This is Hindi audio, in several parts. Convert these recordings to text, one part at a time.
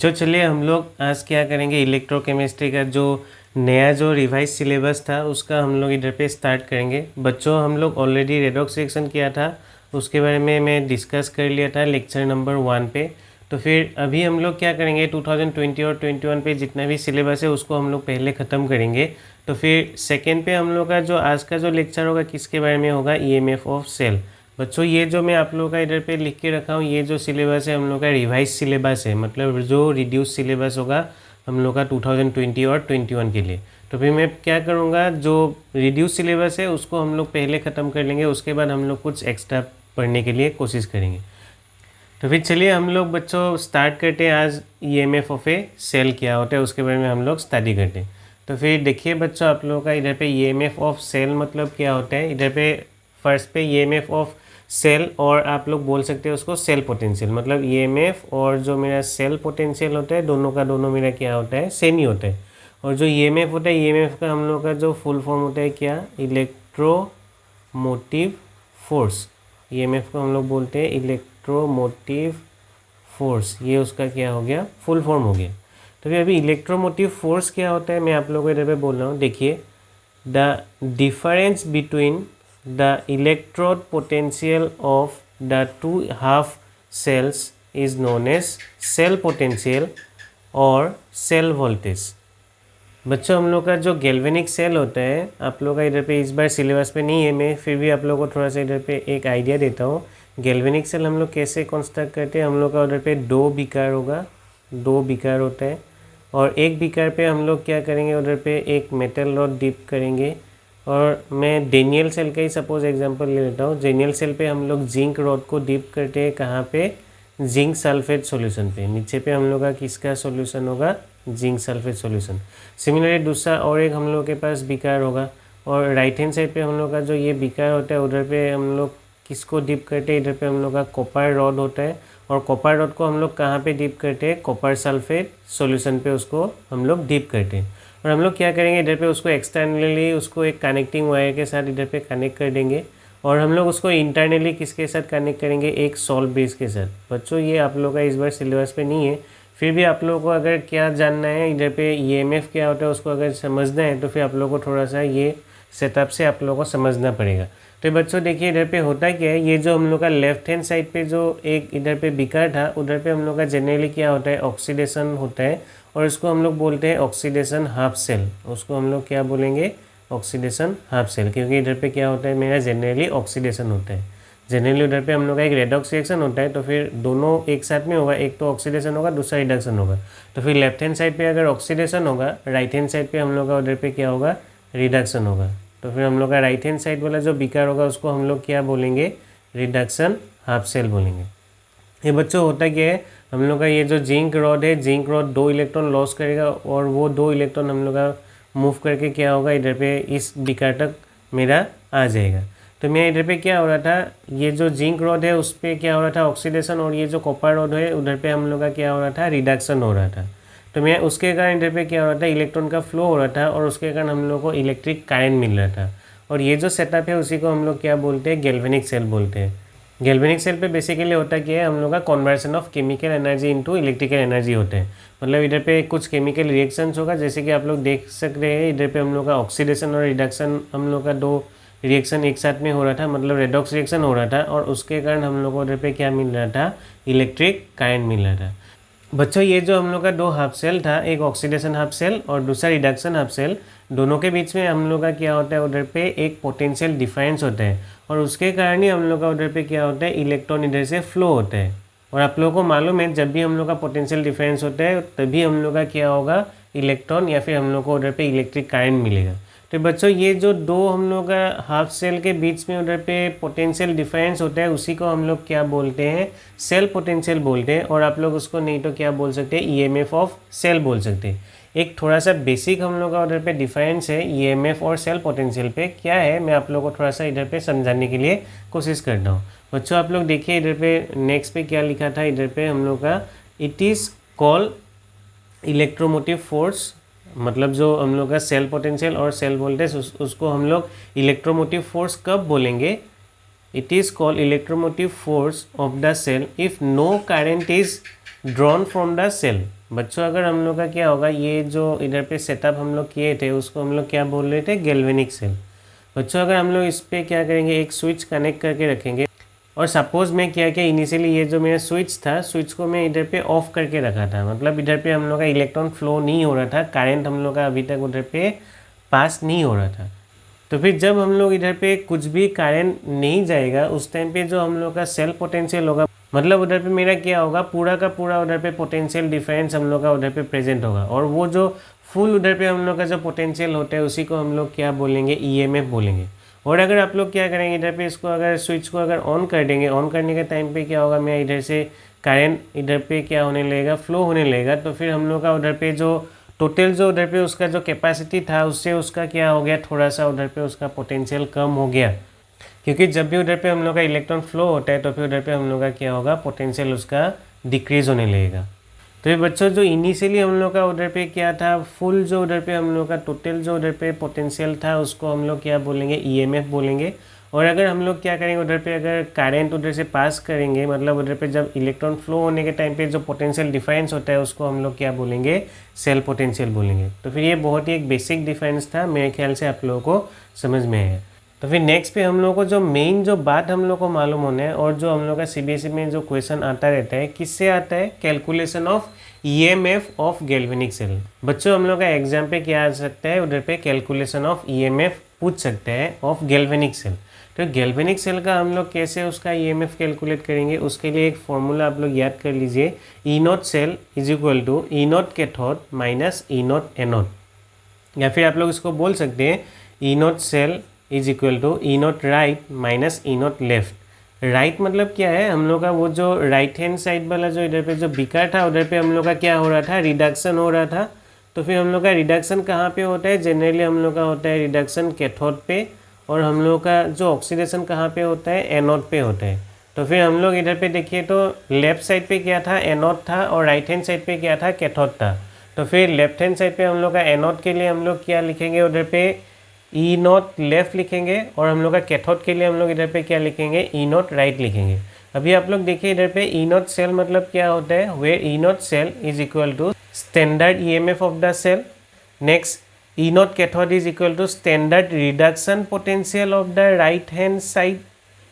बच्चों चलिए हम लोग आज क्या करेंगे, इलेक्ट्रोकेमिस्ट्री का जो नया जो रिवाइज सिलेबस था उसका हम लोग इधर पे स्टार्ट करेंगे। बच्चों हम लोग ऑलरेडी रेडॉक्स रिएक्शन किया था, उसके बारे में मैं डिस्कस कर लिया था लेक्चर नंबर 1 पे। तो फिर अभी हम लोग क्या करेंगे, 2020 और 21 पे जितना भी सिलेबस है उसको हम लोग पहले ख़त्म करेंगे। तो फिर सेकेंड पे हम लोग का जो आज का जो लेक्चर होगा किसके बारे में होगा, ईएमएफ ऑफ सेल। बच्चों ये जो मैं आप लोगों का इधर पे लिख के रखा हूँ, ये जो सिलेबस है हम लोग का रिवाइज सिलेबस है, मतलब जो रिड्यूस सिलेबस होगा हम लोग का 2020 और 21 के लिए। तो फिर मैं क्या करूँगा, जो रिड्यूस सिलेबस है उसको हम लोग पहले ख़त्म कर लेंगे, उसके बाद हम लोग कुछ एक्स्ट्रा पढ़ने के लिए कोशिश करेंगे। तो फिर चलिए हम लोग बच्चों स्टार्ट करते हैं। आज ईएमएफ ऑफ ए सेल क्या होता है उसके बारे में हम लोग स्टडी करते हैं। तो फिर देखिए बच्चों, आप लोगों का इधर पे ईएमएफ ऑफ सेल मतलब क्या होता है। इधर पे फर्स्ट पे ईएमएफ ऑफ सेल, और आप लोग बोल सकते हैं उसको सेल पोटेंशियल, मतलब ईएमएफ और जो मेरा सेल पोटेंशियल होता है दोनों का दोनों मेरा क्या होता है, सेम ही होता है। और जो ईएमएफ होता है, ईएमएफ का हम लोग का जो फुल फॉर्म होता है क्या, इलेक्ट्रोमोटिव फोर्स। ईएमएफ को हम लोग बोलते हैं इलेक्ट्रोमोटिव फोर्स, ये उसका क्या हो गया, फुल फॉर्म हो गया। तो फिर अभी इलेक्ट्रोमोटिव फोर्स क्या होता है मैं आप लोगों को इधर पे बोल रहा हूँ। देखिए, the difference between the electrode potential of the two half cells is known as cell potential और सेल वोल्टेज। बच्चों हम लोग का जो गैल्वेनिक सेल होता है, आप लोग का इधर पे इस बार सिलेबस पे नहीं है, मैं फिर भी आप लोगों को थोड़ा सा इधर पे एक आइडिया देता हूँ। गैल्वेनिक सेल हम लोग कैसे कंस्ट्रक्ट करते हैं। हम लोग का उधर पे दो बीकर होगा, दो बीकर होता है, और एक बीकर पे हम लोग क्या करेंगे, उधर पे एक मेटल रॉड डिप करेंगे। और मैं डेनियल सेल का ही सपोज एग्जांपल ले लेता हूँ। डेनियल सेल पे हम लोग जिंक रॉड को डिप करते हैं, कहाँ पे, जिंक सल्फेट सॉल्यूशन पे। नीचे पे हम लोग का किसका सॉल्यूशन होगा, जिंक सल्फेट सॉल्यूशन। सिमिलरली दूसरा और एक हम लोग के पास बीकर होगा, और राइट हैंड साइड पे हम लोग का जो ये बीकर होता है उधर पे हम लोग किसको डिप करते हैं, इधर पे हम लोग का कॉपर रॉड होता है, और कॉपर रॉड को हम लोग कहाँ पे डिप करते हैं, कॉपर सल्फेट सॉल्यूशन पे उसको हम लोग डिप करते हैं। और हम लोग क्या करेंगे, इधर पे उसको एक्सटर्नली उसको एक कनेक्टिंग वायर के साथ इधर पे कनेक्ट कर देंगे, और हम लोग उसको इंटरनली किसके साथ कनेक्ट करेंगे, एक सॉल्ट बेस के साथ। बच्चों ये आप लोग का इस बार सिलेबस पे नहीं है, फिर भी आप लोगों को अगर क्या जानना है, इधर पे ईएमएफ क्या होता है उसको अगर समझना है तो फिर आप लोगों को थोड़ा सा ये सेटअप से आप लोगों को समझना पड़ेगा। तो बच्चों देखिए इधर पे होता क्या है, ये जो हम लोग का लेफ्ट हैंड साइड पे जो एक इधर पे बीकर था, उधर पे हम लोग का जनरली क्या होता है, ऑक्सीडेशन होता है, और इसको हम लोग बोलते हैं ऑक्सीडेशन हाफ सेल। उसको हम लोग क्या बोलेंगे, ऑक्सीडेशन हाफ सेल, क्योंकि इधर पे क्या होता है मेरा जनरली ऑक्सीडेशन होता है। जनरली उधर पे हम लोग का एक रेडॉक्स रिएक्शन होता है, तो फिर दोनों एक साथ में होगा, एक तो ऑक्सीडेशन होगा दूसरा रिडक्शन होगा। तो फिर लेफ्ट हैंड साइड पे अगर ऑक्सीडेशन होगा, राइट हैंड साइड पे हम लोग का उधर पे क्या होगा, रिडक्शन होगा। तो फिर हम लोग का राइट हैंड साइड वाला जो बीकर होगा उसको हम लोग क्या बोलेंगे, रिडक्शन हाफ सेल बोलेंगे। ये बच्चों होता क्या है, हम लोग का ये जो जिंक रॉड है, जिंक रॉड 2 इलेक्ट्रॉन लॉस करेगा, और वो 2 इलेक्ट्रॉन हम लोग का मूव करके क्या होगा, इधर पे इस बीकर तक मेरा आ जाएगा। तो मेरा इधर पे क्या हो रहा था, ये जो जिंक रॉड है उस पर क्या हो रहा था, ऑक्सीडेशन, और ये जो कॉपर रॉड है उधर पे हम लोग का क्या हो रहा था, रिडक्शन हो रहा था। तो मैं उसके कारण इधर पे क्या हो रहा था, इलेक्ट्रॉन का फ्लो हो रहा था, और उसके कारण हम लोग को इलेक्ट्रिक करंट मिल रहा था। और ये जो सेटअप है उसी को हम लोग क्या बोलते हैं, गैल्वेनिक सेल बोलते हैं। गैल्वेनिक सेल पे बेसिकली होता क्या है, हम लोग का conversion of chemical energy into electrical energy होते हैं। मतलब इधर पे कुछ केमिकल रिएक्शंस होगा, जैसे कि आप लोग देख सकते हैं इधर पे हम लोग का ऑक्सीडेशन और रिडक्शन, हम लोग का 2 रिएक्शन एक साथ में हो रहा था, मतलब रेडॉक्स रिएक्शन हो रहा था, और उसके कारण हम लोग को उधर पे क्या मिल रहा था, इलेक्ट्रिक करंट मिल रहा था। बच्चों ये जो हम लोग का 2 हाफ सेल था, एक ऑक्सीडेशन हाफ सेल और दूसरा रिडक्शन हाफ सेल, दोनों के बीच में हम लोग का क्या होता है, उधर पे एक पोटेंशियल डिफरेंस होता है, और उसके कारण ही हम लोग का उधर पे क्या होता है, इलेक्ट्रॉन इधर से फ्लो होता है। और आप लोगों को मालूम है जब भी हम लोग का पोटेंशियल डिफरेंस होता है तभी हम लोग का क्या होगा, इलेक्ट्रॉन या फिर हम लोग को उधर पे इलेक्ट्रिक करंट मिलेगा। तो बच्चों ये जो 2 हम लोग का हाफ सेल के बीच में उधर पे पोटेंशियल डिफरेंस होता है उसी को हम लोग क्या बोलते हैं, सेल पोटेंशियल बोलते हैं। और आप लोग उसको नहीं तो क्या बोल सकते हैं, ईएमएफ ऑफ सेल बोल सकते हैं। एक थोड़ा सा बेसिक हम लोग का उधर पे डिफरेंस है ईएमएफ और सेल पोटेंशियल पे क्या है, मैं आप लोगों को थोड़ा सा इधर पे समझाने के लिए कोशिश करता हूँ। बच्चों आप लोग देखिए इधर पे नेक्स्ट पे क्या लिखा था, इधर पे हम लोग का it is called electromotive force, मतलब जो हम लोग का सेल पोटेंशियल और सेल वोल्टेज उसको हम लोग इलेक्ट्रोमोटिव फोर्स कब बोलेंगे, it is called electromotive force of the cell if no current is drawn from the cell. बच्चों अगर हम लोग का क्या होगा, ये जो इधर पे सेटअप हम लोग किए थे उसको हम लोग क्या बोल रहे थे, गैल्वेनिक सेल। बच्चों अगर हम लोग इस पर क्या करेंगे, एक स्विच कनेक्ट करके रखेंगे और सपोज़ मैं क्या किया, इनिशियली ये जो मेरा स्विच था, स्विच को मैं इधर पे ऑफ करके रखा था, मतलब इधर पे हम लोग का इलेक्ट्रॉन फ्लो नहीं हो रहा था, करंट हम लोग का अभी तक उधर पे पास नहीं हो रहा था। तो फिर जब हम लोग इधर पे कुछ भी करंट नहीं जाएगा उस टाइम पे जो हम लोग का सेल पोटेंशियल होगा, मतलब उधर पे मेरा क्या होगा, पूरा का पूरा उधर पे पोटेंशियल डिफरेंस हम लोग का उधर पे प्रेजेंट होगा, और वो जो फुल उधर पे हम लोग का जो पोटेंशियल होता है उसी को हम लोग क्या बोलेंगे, ईएमएफ बोलेंगे। और अगर आप लोग क्या करेंगे, इधर पे इसको अगर स्विच को अगर ऑन कर देंगे, ऑन करने के टाइम पे क्या होगा, मैं इधर से करंट इधर पे क्या होने लगेगा, फ्लो होने लगेगा। तो फिर हम लोग का उधर पे जो टोटल जो उधर पे उसका जो कैपेसिटी था उससे उसका क्या हो गया, थोड़ा सा उधर पे उसका पोटेंशियल कम हो गया, क्योंकि जब भी उधर पे हम लोग का इलेक्ट्रॉन फ्लो होता है तो फिर उधर पे हम लोग का क्या होगा, पोटेंशियल उसका डिक्रीज होने लगेगा। तो ये बच्चों जो इनिशियली हम लोग का उधर पे क्या था, फुल जो उधर पे हम लोग का टोटल जो उधर पे पोटेंशियल था उसको हम लोग क्या बोलेंगे, ईएमएफ बोलेंगे। और अगर हम लोग क्या करेंगे, उधर पे अगर करंट उधर से पास करेंगे, मतलब उधर पे जब इलेक्ट्रॉन फ्लो होने के टाइम पे जो पोटेंशियल डिफरेंस होता है उसको हम लोग क्या बोलेंगे, सेल पोटेंशियल बोलेंगे। तो फिर ये बहुत ही एक बेसिक डिफरेंस था, मेरे ख्याल से आप लोगों को समझ में आया। तो फिर नेक्स्ट पे हम लोग को जो मेन जो बात हम लोग को मालूम होना है, और जो हम लोग का सीबीएसई में जो क्वेश्चन आता रहता है, किससे आता है, calculation of EMF of galvanic cell. बच्चों हम लोग का एग्जाम पे क्या आ सकता है, उधर पे कैलकुलेशन ऑफ ईएमएफ पूछ सकते हैं ऑफ गैल्वेनिक सेल। तो गैल्वेनिक सेल का हम लोग कैसे उसका ईएमएफ कैलकुलेट करेंगे, उसके लिए एक फॉर्मूला आप लोग याद कर लीजिए, E naught cell is equal to E naught cathode minus E naught anode, या फिर आप लोग इसको बोल सकते हैं E naught cell is equal to E naught right minus E naught left. Right मतलब क्या है, हम लोग का वो जो राइट हैंड साइड वाला जो इधर पे जो बीकर था उधर पे हम लोग का क्या हो रहा था, रिडक्शन हो रहा था। तो फिर हम लोग का रिडक्शन कहाँ पे होता है, जनरली हम लोग का होता है रिडक्शन कैथोड पे, और हम लोग का जो ऑक्सीडेशन कहाँ पे होता है, एनोड पे होता है। तो फिर हम लोग इधर पे देखिए तो लेफ्ट साइड पे क्या था, एनोड था, और राइट हैंड साइड पे क्या था, कैथोड था। तो फिर लेफ्ट हैंड साइड पे हम लोग का एनोड के लिए हम लोग क्या लिखेंगे, उधर पे ई नॉट लेफ्ट लिखेंगे, और हम लोग का कैथोड के लिए हम लोग इधर पे क्या लिखेंगे, ई नॉट राइट लिखेंगे। अभी आप लोग देखिए इधर पे ई नॉट सेल मतलब क्या होता है, where E naught cell is equal to standard EMF of the cell. Next E naught cathode is equal to standard reduction potential of the right hand side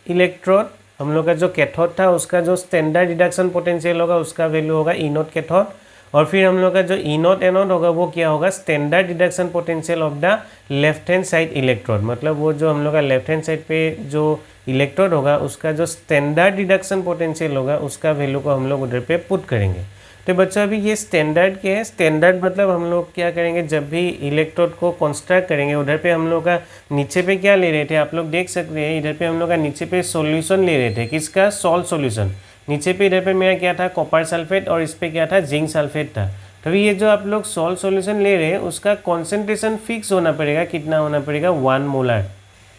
electrode. हम लोग का जो कैथोड था उसका जो स्टैंडर्ड रिडक्शन पोटेंशियल होगा उसका वैल्यू होगा ई नॉट कैथोड। और फिर हम लोग का जो ई नॉट एनोड होगा वो क्या होगा, standard reduction potential of the left hand side electrode, मतलब वो जो हम लोग का लेफ्ट हैंड साइड पे जो इलेक्ट्रोड होगा उसका जो स्टैंडर्ड रिडक्शन पोटेंशियल होगा उसका वैल्यू को हम लोग उधर पे पुट करेंगे। तो बच्चों अभी ये स्टैंडर्ड क्या है, स्टैंडर्ड मतलब हम लोग क्या करेंगे, जब भी इलेक्ट्रोड को कंस्ट्रक्ट करेंगे उधर पे हम लोग का नीचे पे क्या ले रहे थे, आप लोग देख सकते हैं इधर पे हम लोग का नीचे पे सॉल्यूशन ले रहे थे, किसका, सॉल्ट सॉल्यूशन। नीचे पे इधर पे मेरा क्या था, कॉपर सल्फेट, और इस पे क्या था, जिंक सल्फेट था। तो ये जो आप लोग सॉल्ट सॉल्यूशन ले रहे हैं उसका कॉन्सेंट्रेशन फिक्स होना पड़ेगा, कितना होना पड़ेगा, 1 मोलर।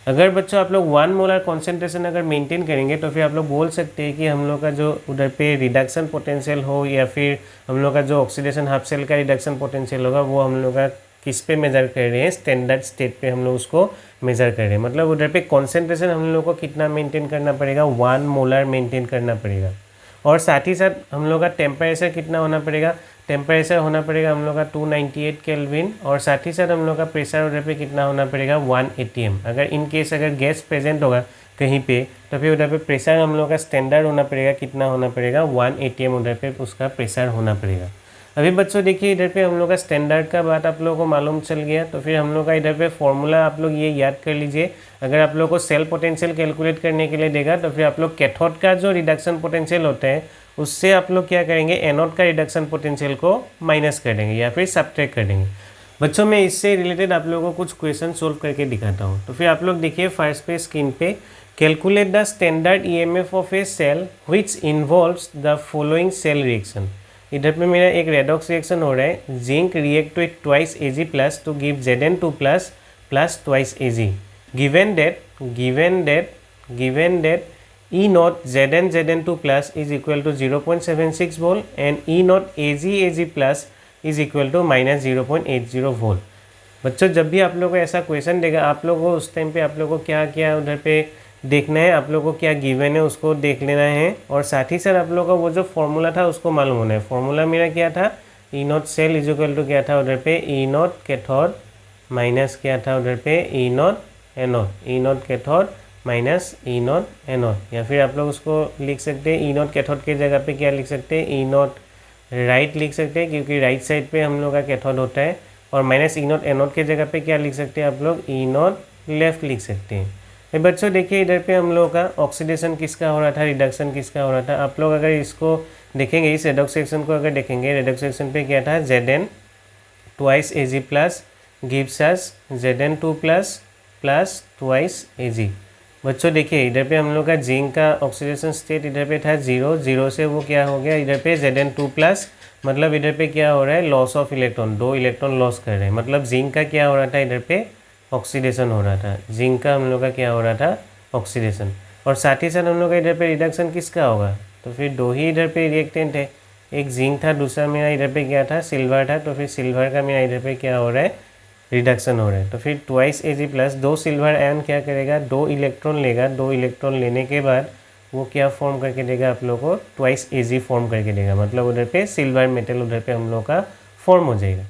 अगर बच्चों आप लोग 1 मोलर कॉन्सेंट्रेशन अगर मेंटेन करेंगे तो फिर आप लोग बोल सकते हैं कि हम लोग का जो उधर पे रिडक्शन पोटेंशियल हो, या फिर हम लोग का जो ऑक्सीडेशन हाफ सेल का रिडक्शन पोटेंशियल होगा वो हम लोग का किस पे मेज़र कर रहे हैं, स्टैंडर्ड स्टेट पे हम लोग उसको मेज़र कर रहे हैं। मतलब उधर पे कॉन्सेंट्रेशन हम लोग को कितना मेंटेन करना पड़ेगा, 1 मोलर मेंटेन करना पड़ेगा। और साथ ही साथ हम लोग का टेम्परेचर कितना होना पड़ेगा, टेम्परेचर होना पड़ेगा हम लोग का 298 केल्विन, और साथ ही साथ हम लोग का प्रेशर उधर पे कितना होना पड़ेगा, 1 atm। अगर इन केस अगर गैस प्रेजेंट होगा कहीं पे तो फिर उधर पे प्रेशर हम लोग का स्टैंडर्ड होना पड़ेगा, कितना होना पड़ेगा, 1 atm उधर पे उसका प्रेशर होना पड़ेगा। अभी बच्चों देखिए इधर पे हम लोग का स्टैंडर्ड का बात आप लोगों को मालूम चल गया। तो फिर हम लोग का इधर पे फॉर्मूला आप लोग ये याद कर लीजिए, अगर आप लोग को सेल पोटेंशियल कैलकुलेट करने के लिए देगा तो फिर आप लोग कैथोड का जो रिडक्शन पोटेंशियल होता है उससे आप लोग क्या करेंगे, एनोड का रिडक्शन पोटेंशियल को माइनस कर देंगे या फिर सब्ट्रैक्ट कर देंगे। बच्चों मैं इससे रिलेटेड आप लोगों को कुछ क्वेश्चन सोल्व करके दिखाता हूँ। तो फिर आप लोग देखिए फर्स्ट पे स्क्रीन पे, calculate the standard EMF of a cell which involves the following cell reaction. इधर पे मेरा एक रेडॉक्स रिएक्शन हो रहा है, zinc react with twice Ag plus two give Zn2 plus plus twice Ag। Given that E naught Zn2 plus is equal to 0.76 volt and E naught Ag plus is equal to minus 0.80 volt। बच्चों जब भी आप लोगों को ऐसा क्वेश्चन देगा आप लोगों को उस टाइम पे आप लोगों को क्या क्या उधर पे देखना है, आप लोगों को क्या गिवन है उसको देख लेना है, और साथ ही साथ आप लोगों को वो जो फॉर्मूला था उसको मालूम होना है। फॉर्मूला मेरा क्या था, E naught cell is equal to क्या था उधर पे, ई नॉट कैथोड माइनस क्या था उधर पे, E naught anode, E naught cathode minus E naught anode. या फिर आप लोग उसको लिख सकते हैं ई नॉट कैथोड की जगह पे क्या लिख सकते हैं, ई नॉट राइट लिख सकते हैं, क्योंकि राइट साइड पे हम लोग का कैथोड होता है, और माइनस ई नॉट एनोड की जगह पे क्या लिख सकते हैं आप लोग, ई नॉट लेफ्ट लिख सकते हैं। तो बच्चों देखिए इधर पे हम लोग का ऑक्सीडेशन किसका हो रहा था, रिडक्शन किसका हो रहा था। आप लोग अगर इसको देखेंगे, इस रेडॉक्स सेक्शन को अगर देखेंगे, रेडॉक्स सेक्शन पे क्या था, Zn twice Ag plus gives us Zn2 plus twice Ag। बच्चों देखिए इधर पे हम लोग का जिंक का ऑक्सीडेशन स्टेट इधर पे था 0, 0 से वो क्या हो गया इधर पे Zn2 प्लस, मतलब इधर पे क्या हो रहा है, loss of electron, 2 electron loss कर रहे हैं, मतलब जिंक का क्या हो रहा था इधर पे, ऑक्सीडेशन हो रहा था। जिंक का हम लोग का क्या हो रहा था, ऑक्सीडेशन। और साथ ही साथ हम लोग का इधर पे रिडक्शन किसका होगा, तो फिर दो ही इधर पे रिएक्टेंट है, एक जिंक था, दूसरा मेरा इधर पे क्या था, सिल्वर था, तो फिर सिल्वर का मेरा इधर पे क्या हो रहा है, रिडक्शन हो रहा है। तो फिर twice Ag plus, 2 silver ion क्या करेगा, 2 इलेक्ट्रॉन लेगा, 2 इलेक्ट्रॉन लेने के बाद वो क्या फॉर्म करके देगा आप लोग को, ट्वाइस Ag फॉर्म करके देगा, मतलब उधर पे सिल्वर मेटल उधर पे हम लोग का फॉर्म हो जाएगा।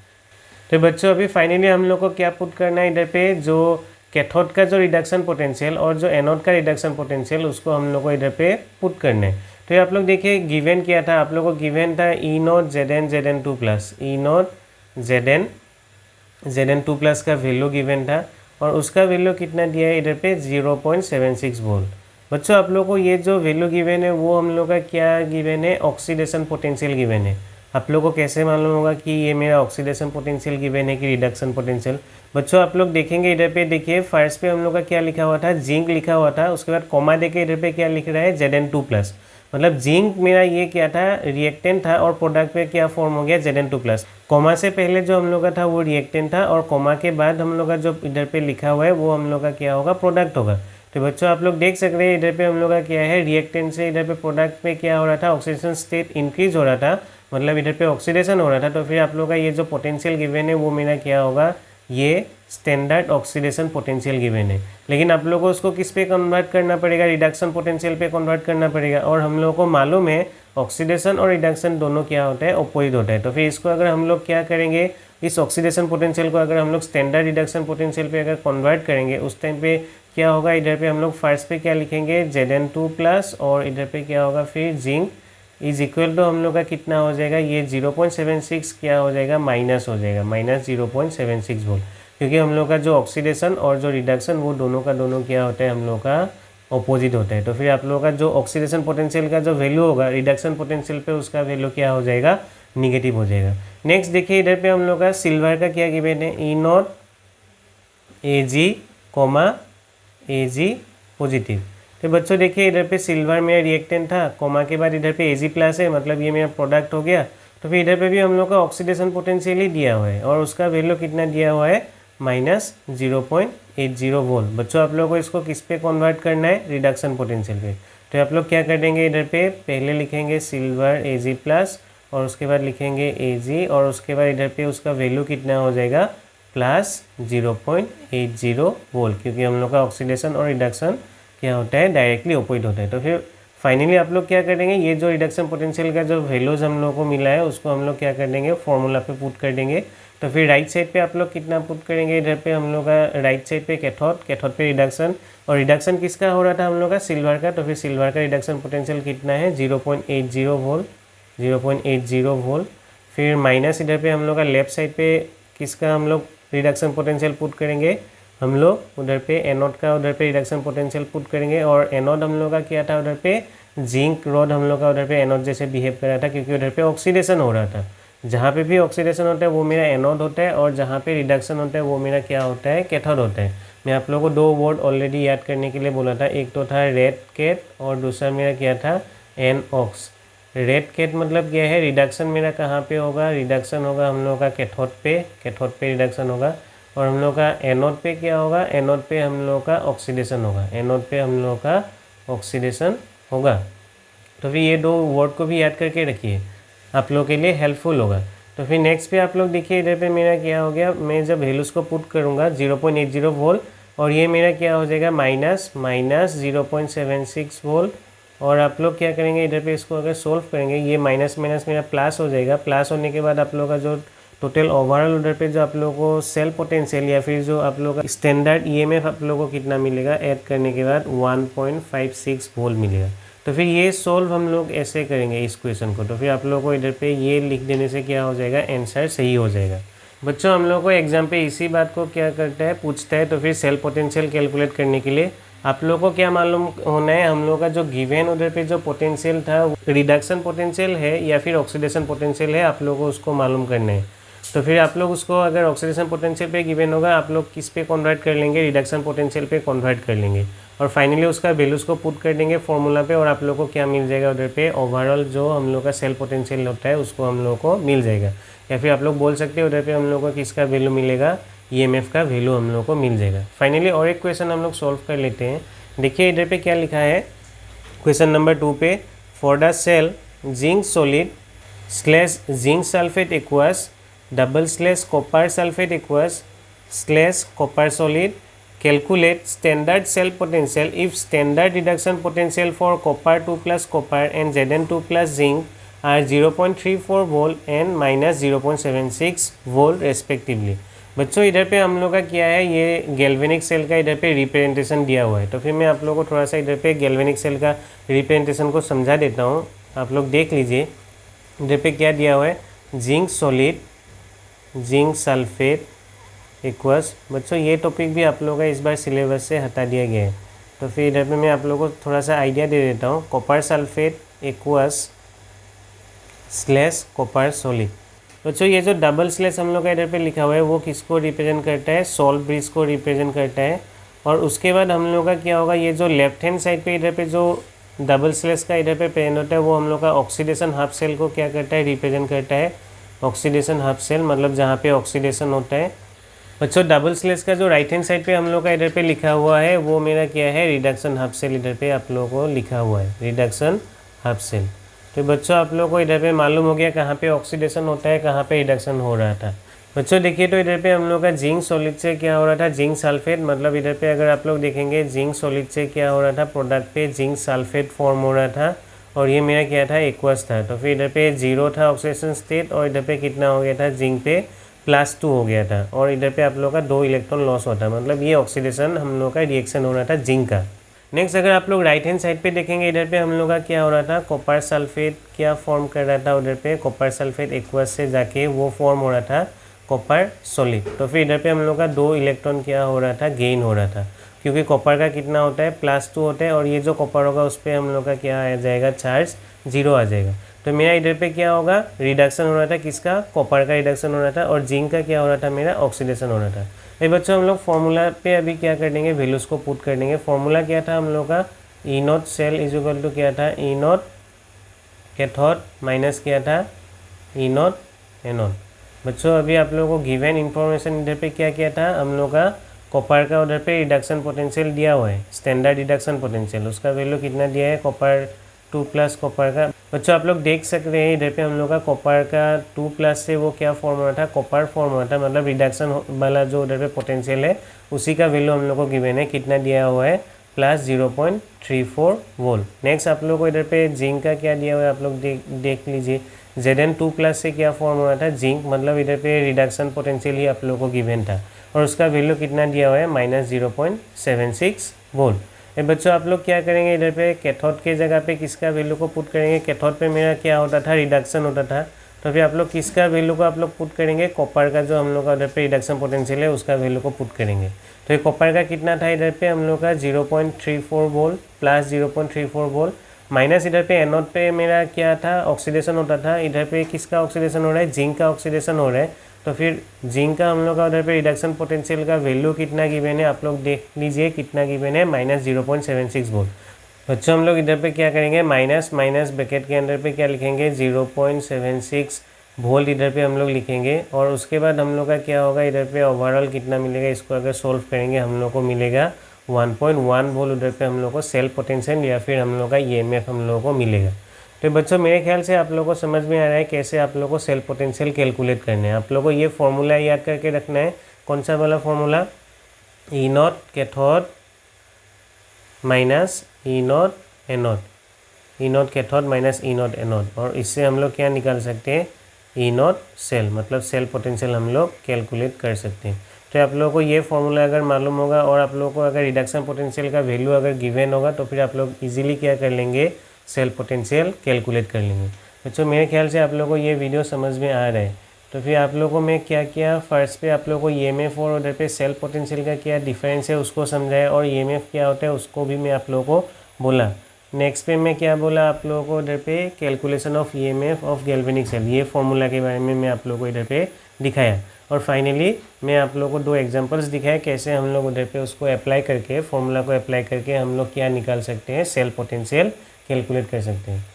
तो बच्चों अभी फाइनली हम लोग को क्या पुट करना है इधर पे, जो कैथोड का जो रिडक्शन पोटेंशियल और जो एनोड का रिडक्शन पोटेंशियल उसको हम लोग को इधर पे पुट करना है। तो आप लोग देखिए गिवन क्या था, आप लोग को गिवन था E naught Zn2 plus, E naught Zn2 plus का वैल्यू गिवन था, और उसका वैल्यू कितना दिया है इधर पे 0.76 वोल्ट। बच्चों आप लोग को ये जो वैल्यू गिवन है वो हम लोग का क्या गिवन है, ऑक्सीडेशन पोटेंशियल गिवन है। आप लोग को कैसे मालूम होगा कि ये मेरा ऑक्सीडेशन पोटेंशियल गिवन है कि रिडक्शन पोटेंशियल। बच्चों आप लोग देखेंगे इधर पे, देखिए फर्स्ट पे हम लोग का क्या लिखा हुआ था, जिंक लिखा हुआ था, उसके बाद कॉमा देके इधर पे क्या लिख रहा है, Zn2 प्लस, मतलब जिंक मेरा ये क्या था, रिएक्टेंट था, और प्रोडक्ट पे क्या फॉर्म हो गया, Zn2 प्लस। कॉमा से पहले जो हम लोग का था वो रिएक्टेंट था, और कॉमा के बाद हम लोग का जो इधर पे लिखा हुआ है वो हम लोग का क्या होगा, प्रोडक्ट होगा। तो बच्चों आप लोग देख सकते हैं इधर पे हम लोग का क्या है, रिएक्टेंट से इधर पे प्रोडक्ट पे क्या हो रहा था, ऑक्सीडेशन स्टेट इंक्रीज हो रहा था, मतलब इधर पे ऑक्सीडेशन हो रहा था। तो फिर आप लोग का ये जो पोटेंशियल गिवन है वो मेरा क्या होगा, ये स्टैंडर्ड ऑक्सीडेशन पोटेंशियल गिवन है। लेकिन आप लोगों को उसको किस पे कन्वर्ट करना पड़ेगा, रिडक्शन पोटेंशियल पे कन्वर्ट करना पड़ेगा। और हम लोगों को मालूम है ऑक्सीडेशन और रिडक्शन दोनों क्या होता है, अपोजिट होता है। तो फिर इसको अगर हम लोग क्या करेंगे, इस ऑक्सीडेशन पोटेंशियल को अगर हम लोग स्टैंडर्ड रिडक्शन पोटेंशियल पे अगर कन्वर्ट करेंगे, उस टाइम पे क्या होगा, इधर पे हम लोग फर्स्ट पे क्या लिखेंगे, Zn2 प्लस, और इधर पे क्या होगा फिर जिंक इज इक्वल टू हम लोग का कितना हो जाएगा, ये 0.76 क्या हो जाएगा, माइनस हो जाएगा, माइनस 0.76 वोल्ट, क्योंकि हम लोग का जो ऑक्सीडेशन और जो रिडक्शन वो दोनों का दोनों क्या होता है, हम लोग का अपोजिट होता है। तो फिर आप लोगों का जो ऑक्सीडेशन पोटेंशियल का जो वैल्यू होगा रिडक्शन पोटेंशियल पे, उसका वैल्यू क्या हो जाएगा, निगेटिव हो जाएगा। नेक्स्ट देखिए इधर पे हम लोग का सिल्वर का क्या गिवन है, E naught Ag comma Ag positive. तो बच्चों देखिए इधर पे सिल्वर मेरा रिएक्टेंट था, कॉमा के बाद इधर पे Ag प्लस है, मतलब ये मेरा प्रोडक्ट हो गया। तो फिर इधर पे भी हम लोग का ऑक्सीडेशन पोटेंशियल ही दिया हुआ है, और उसका वैल्यू कितना दिया हुआ है, माइनस 0.80 वोल्ट। बच्चों आप लोगों को इसको किस पे कन्वर्ट करना है, रिडक्शन पोटेंशियल पे। तो आप लोग क्या कर देंगे, इधर पे पहले लिखेंगे सिल्वर Ag प्लस, और उसके बाद लिखेंगे Ag, और उसके बाद इधर पे उसका वैल्यू कितना हो जाएगा, प्लस 0.80 वोल्ट, क्योंकि हम लोग का ऑक्सीडेशन और रिडक्शन क्या होता है, डायरेक्टली अपोजिट होता है। तो फिर फाइनली आप लोग क्या करेंगे, ये जो रिडक्शन पोटेंशियल का जो वैल्यूज़ हम लोग को मिला है उसको हम लोग क्या कर देंगे, फॉर्मूला पे पुट कर देंगे। तो फिर राइट साइड पे आप लोग कितना पुट करेंगे, इधर पे हम लोग का राइट साइड पे कैथोड, कैथोड पे रिडक्शन, और रिडक्शन किसका हो रहा था हम लोग का, सिल्वर का। तो फिर सिल्वर का रिडक्शन पोटेंशियल कितना है, 0.80 वोल्ट, 0.80 वोल्ट। फिर माइनस इधर पे हम लोग का लेफ्ट साइड पे किसका हम लोग रिडक्शन पोटेंशियल पुट करेंगे, हम लोग उधर पे एनोड का उधर पे रिडक्शन पोटेंशियल पुट करेंगे। और एनोड हम लोग का क्या था, उधर पे जिंक रॉड हम लोग का उधर पे एनोड जैसे बिहेव कर रहा था, क्योंकि उधर पे ऑक्सीडेशन हो रहा था। जहाँ पे भी ऑक्सीडेशन होता है वो मेरा एनोड होता है, और जहाँ पे रिडक्शन होता है वो मेरा क्या होता है, कैथोड होता है। मैं आप लोगों को 2 वर्ड ऑलरेडी याद करने के लिए बोला था, एक तो था रेड कैट और दूसरा मेरा क्या था, एनऑक्स। रेड कैट मतलब क्या है, रिडक्शन मेरा कहाँ पे होगा, रिडक्शन होगा हम लोग का कैथोड पे, कैथोड पे रिडक्शन होगा। और हम लोग का एनोड पे क्या होगा, एनोड पे हम लोग का ऑक्सीडेशन होगा, एनोड पे हम लोग का ऑक्सीडेशन होगा। तो फिर ये 2 वर्ड को भी याद करके रखिए, आप लोग के लिए हेल्पफुल होगा। तो फिर नेक्स्ट पे आप लोग देखिए इधर पे मेरा क्या हो गया, मैं जब वैल्यूज़ को पुट करूँगा 0.80 वोल्ट, और ये मेरा क्या हो जाएगा माइनस 0.76 वोल्ट। और आप लोग क्या करेंगे इधर पे इसको अगर सोल्व करेंगे ये माइनस माइनस मेरा प्लस हो जाएगा। प्लस होने के बाद आप लोगों का जो टोटल ओवरऑल उधर पे जो आप लोगों को सेल पोटेंशियल या फिर जो आप लोगों का स्टैंडर्ड ईएमएफ आप लोगों को कितना मिलेगा ऐड करने के बाद 1.56 वोल्ट मिलेगा। तो फिर ये सोल्व हम लोग ऐसे करेंगे इस क्वेश्चन को। तो फिर आप लोगों को इधर पे ये लिख देने से क्या हो जाएगा आंसर सही हो जाएगा। बच्चों हम लोग को एग्जाम पे इसी बात को क्या करता है पूछता है। तो फिर सेल पोटेंशियल कैलकुलेट करने के लिए आप लोगों को क्या मालूम होना है, हम लोग का जो गिवन उधर पे जो पोटेंशियल था रिडक्शन पोटेंशियल है या फिर ऑक्सीडेशन पोटेंशियल है, आप लोगों को उसको मालूम करना है। तो फिर आप लोग उसको अगर ऑक्सीडेशन पोटेंशियल पे गिवन होगा आप लोग किस पे कन्वर्ट कर लेंगे, रिडक्शन पोटेंशियल पे कन्वर्ट कर लेंगे और फाइनली उसका वैल्यूज़ को पुट कर देंगे फॉर्मूला पे और आप लोग को क्या मिल जाएगा उधर पे ओवरऑल जो हम लोग का सेल पोटेंशियल होता है उसको हम लोग को मिल जाएगा। या फिर आप लोग बोल सकते हैं उधर पे हम लोग को किसका वैल्यू मिलेगा, ईएमएफ का वैल्यू हम लोग को मिल जाएगा। फाइनली और एक क्वेश्चन हम लोग सॉल्व कर लेते हैं। देखिए इधर पे क्या लिखा है क्वेश्चन नंबर 2 पे, for the cell zinc solid slash zinc sulphate aqueous double slash copper sulphate aqueous slash copper solid calculate standard cell potential if standard reduction potential for copper 2+ copper and Zn2+ zinc are 0.34 volt and minus 0.76 volt respectively. बच्चों इधर पे हम लोग का क्या है, ये गैल्वेनिक सेल का इधर पे रिप्रेजेंटेशन दिया हुआ है। तो फिर मैं आप लोगों को थोड़ा सा इधर पे गैल्वेनिक सेल का रिप्रेजेंटेशन को समझा देता हूँ, आप लोग देख लीजिए। इधर पे क्या दिया हुआ है, zinc solid zinc sulphate equals. बच्चों ये टॉपिक भी आप लोगों का इस बार सिलेबस से हटा दिया गया है। तो फिर इधर पे मैं आप लोगों को थोड़ा सा आइडिया दे देता हूँ। Copper sulphate equals slash copper solid. बच्चों ये जो डबल स्लैश हम लोग का इधर पे लिखा हुआ है वो किसको रिप्रेजेंट करता है, सॉल्ट ब्रिज को रिप्रेजेंट करता है। और उसके बाद हम लोग का क्या होगा, ये जो लेफ्ट हैंड साइड पे इधर पे जो डबल स्लैश का इधर पे प्रेजेंट होता है वो हम लोग का ऑक्सीडेशन हाफ सेल को क्या करता है, रिप्रेजेंट करता है। ऑक्सीडेशन हाफ सेल मतलब जहाँ पे ऑक्सीडेशन होता है। बच्चों डबल स्लैश का जो राइट हैंड साइड पे हम लोग का इधर पे लिखा हुआ है वो मेरा क्या है, रिडक्शन हाफ सेल इधर पे आप लोगों को लिखा हुआ है, रिडक्शन हाफ सेल। तो बच्चों आप लोगों को इधर पे मालूम हो गया कहाँ पे ऑक्सीडेशन होता है, कहाँ पे रिडक्शन हो रहा था। बच्चों देखिए तो इधर पे हम लोग का जिंक सॉलिड से क्या हो रहा था, जिंक सल्फेट, मतलब इधर पे अगर आप लोग देखेंगे जिंक सॉलिड से क्या हो रहा था, प्रोडक्ट पे जिंक सल्फेट फॉर्म हो रहा था और ये मेरा क्या था, एक्वस था। तो फिर इधर पे 0 था ऑक्सीडेशन स्टेट और इधर पे कितना हो गया था, जिंक पे +2 हो गया था और इधर पे आप लोग का 2 इलेक्ट्रॉन लॉस होता है, मतलब ये ऑक्सीडेशन हम लोग का रिएक्शन हो रहा था जिंक का। नेक्स्ट अगर आप लोग राइट हैंड साइड पे देखेंगे इधर पे हम लोग का क्या हो रहा था, कॉपर सल्फेट क्या फॉर्म कर रहा था, उधर पे कॉपर सल्फेट एक्वस से जाके वो फॉर्म हो रहा था कॉपर सॉलिड। तो फिर इधर पे हम लोग का 2 इलेक्ट्रॉन क्या हो रहा था, गेन हो रहा था, क्योंकि कॉपर का कितना होता है, +2 होता है और ये जो कॉपर होगा उस पर हम लोग का क्या आ जाएगा, चार्ज 0 आ जाएगा। तो मेरा इधर पे क्या होगा, रिडक्शन हो रहा था किसका, कॉपर का रिडक्शन हो रहा था और जिंक का क्या हो रहा था, मेरा ऑक्सीडेशन हो रहा था। ये बच्चों हम लोग फॉर्मूला पे अभी क्या कर देंगे, वैल्यूज़ को पुट कर देंगे। फॉर्मूला क्या था हम लोग का, E0 cell is equal to क्या था, E0 कैथोड माइनस क्या था, E0 एनोड। बच्चों अभी आप लोगों को गिवन इन्फॉर्मेशन इधर पे क्या किया था, हम लोग का कॉपर का उधर पे रिडक्शन पोटेंशियल दिया हुआ है, स्टैंडर्ड रिडक्शन पोटेंशियल, उसका वैल्यू कितना दिया है, कॉपर 2+ कॉपर का। बच्चों आप लोग देख सकते हैं इधर पे हम लोग का कॉपर का 2+ से वो क्या फॉर्म हो रहा था, कॉपर फॉर्म हो रहा था, मतलब रिडक्शन वाला जो उधर पे पोटेंशियल है उसी का वैल्यू हम लोग को गिवन है, कितना दिया हुआ है, +0.34 वोल्ट। नेक्स्ट आप लोग को इधर पे जिंक का क्या दिया हुआ है, आप लोग देख लीजिए, Zn2+ से क्या फॉर्म हो रहा था, जिंक, मतलब इधर पे रिडक्शन पोटेंशियल ही आप लोग को गिवन था और उसका वैल्यू कितना दिया हुआ है, -0.76 वोल्ट। ये बच्चों आप लोग क्या करेंगे, इधर पे कैथोड के जगह पे किसका वैल्यू को पुट करेंगे, कैथोड पे मेरा क्या होता था, रिडक्शन होता था। तो फिर आप लोग किसका वैल्यू को आप लोग पुट करेंगे, कॉपर का जो हम लोग का उधर पे रिडक्शन पोटेंशियल है उसका वैल्यू को पुट करेंगे। तो ये कॉपर का कितना था इधर पे हम लोग का 0.34 वोल्ट, +0.34 वोल्ट, माइनस इधर पे एनोड पे मेरा क्या था, ऑक्सीडेशन होता था, इधर पे किसका ऑक्सीडेशन हो रहा है, जिंक का ऑक्सीडेशन हो रहा है। तो फिर जिंक का हम लोग का उधर पे रिडक्शन पोटेंशियल का वैल्यू कितना गिवन है, आप लोग देख लीजिए कितना गिवन है, -0.76 वोल्ट। बच्चों हम लोग इधर पे क्या करेंगे, माइनस माइनस ब्रैकेट के अंदर पे क्या लिखेंगे, 0.76 वोल्ट इधर पे हम लोग लिखेंगे और उसके बाद हम लोग का क्या होगा, इधर पे ओवरऑल कितना मिलेगा, इसको अगर सोल्व करेंगे हम लोग को मिलेगा 1.1 वोल्ट उधर पे हम लोग को सेल पोटेंशियल या फिर हम लोग का ईएमएफ हम लोगों को मिलेगा। तो बच्चों मेरे ख्याल से आप लोगों को समझ में आ रहा है कैसे आप लोगों को सेल पोटेंशियल कैलकुलेट करना है। आप लोगों को ये फॉर्मूला याद करके रखना है, कौन सा वाला फॉर्मूला, ई naught cathode minus E naught anode, E naught cathode minus E naught anode, और इससे हम लोग क्या निकाल सकते हैं, ई नॉट सेल, मतलब सेल पोटेंशियल हम लोग कैलकुलेट कर सकते हैं। तो आप लोगों को ये फॉर्मूला अगर मालूम होगा और आप लोगों को अगर रिडक्शन पोटेंशियल का वैल्यू अगर गिवन होगा तो फिर आप लोग इजीली क्या कर लेंगे, सेल पोटेंशियल कैलकुलेट कर लेंगे। बच्चों मेरे ख्याल से आप लोगों को ये वीडियो समझ में आ रहा है। तो फिर आप लोगों को मैं क्या किया, फर्स्ट पे आप लोगों को EMF और उधर पे सेल पोटेंशियल का क्या डिफरेंस है उसको समझाया, और EMF क्या होता है उसको भी मैं आप लोगों को बोला। नेक्स्ट पे मैं क्या बोला आप लोगों को, इधर पे calculation of EMF of galvanic cell, ये फॉर्मूला के बारे में मैं आप लोगों को इधर पे दिखाया। और फाइनली मैं आप लोगों को 2 एग्जांपल्स दिखाया कैसे हम लोग उधर पे उसको अप्लाई करके, फॉर्मूला को अप्लाई करके हम लोग क्या निकाल सकते हैं, सेल पोटेंशियल कैलकुलेट कर सकते हैं।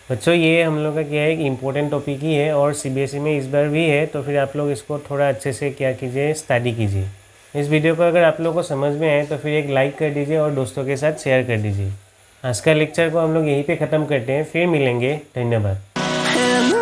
बच्चों ये हम लोग का क्या है, एक इम्पोर्टेंट टॉपिक ही है और CBSE में इस बार भी है, तो फिर आप लोग इसको थोड़ा अच्छे से क्या कीजिए, स्टडी कीजिए। इस वीडियो को अगर आप लोग को समझ में आए तो फिर एक लाइक कर दीजिए और दोस्तों के साथ शेयर कर दीजिए। आज का लेक्चर को हम लोग यहीं पे ख़त्म करते हैं, फिर मिलेंगे, धन्यवाद।